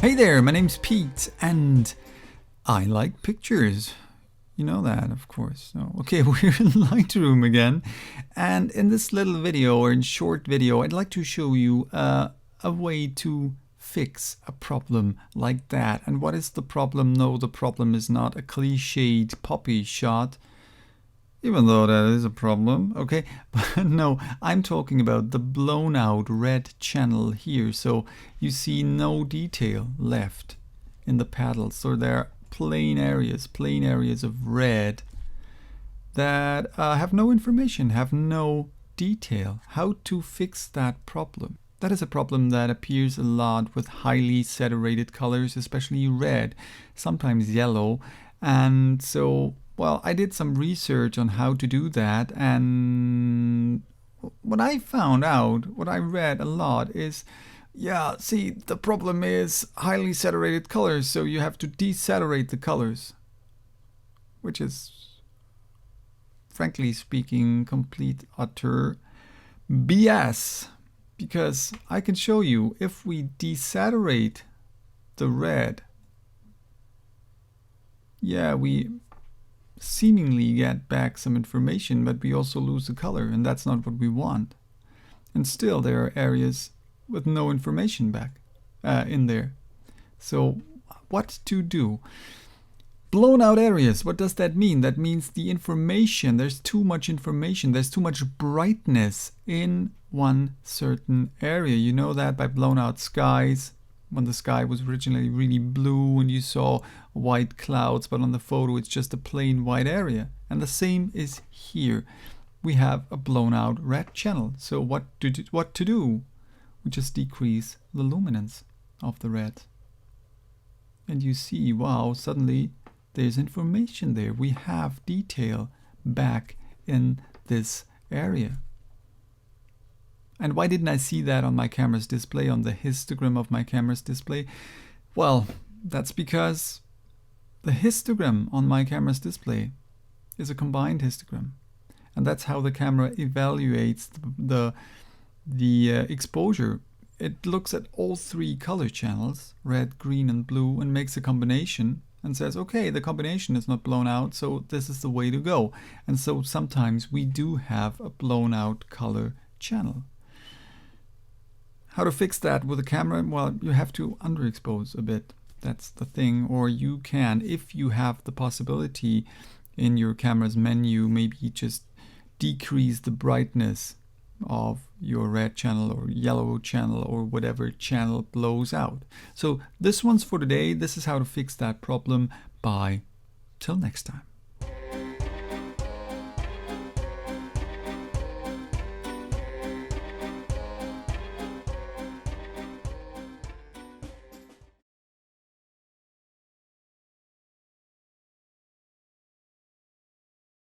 Hey there, my name's Pete and I like pictures. You know that, of course. So, okay, we're in Lightroom again. And in this little video, or in short video, I'd like to show you a way to fix a problem like that. And what is the problem? No, the problem is not a cliched poppy shot, even though that is a problem, okay? But no, I'm talking about the blown out red channel here. So you see no detail left in the petals. So there are plain areas of red that have no information, have no detail. How to fix that problem? That is a problem that appears a lot with highly saturated colors, especially red, sometimes yellow. And so, well, I did some research on how to do that, and what I found out, what I read a lot is, yeah, see, the problem is highly saturated colors, so you have to desaturate the colors, which is, frankly speaking, complete utter BS. Because I can show you, if we desaturate the red, yeah, we seemingly get back some information, but we also lose the color, and that's not what we want. And still there are areas with no information back in there. So what to do? Blown out areas, what does that mean? That means the information, there's too much information, there's too much brightness in one certain area. You know that by blown out skies, when the sky was originally really blue and you saw white clouds, but on the photo it's just a plain white area. And the same is here. We have a blown out red channel. So what to do? We just decrease the luminance of the red. And you see, wow, suddenly there's information there. We have detail back in this area. And why didn't I see that on my camera's display, on the histogram of my camera's display? Well, that's because the histogram on my camera's display is a combined histogram. And that's how the camera evaluates the exposure. It looks at all three color channels, red, green, and blue, and makes a combination and says, okay, the combination is not blown out, so this is the way to go. And so sometimes we do have a blown out color channel. How to fix that with a camera? Well, you have to underexpose a bit. That's the thing. Or you can, if you have the possibility in your camera's menu, maybe just decrease the brightness of your red channel or yellow channel or whatever channel blows out. So this one's for today. This is how to fix that problem. Bye. Till next time.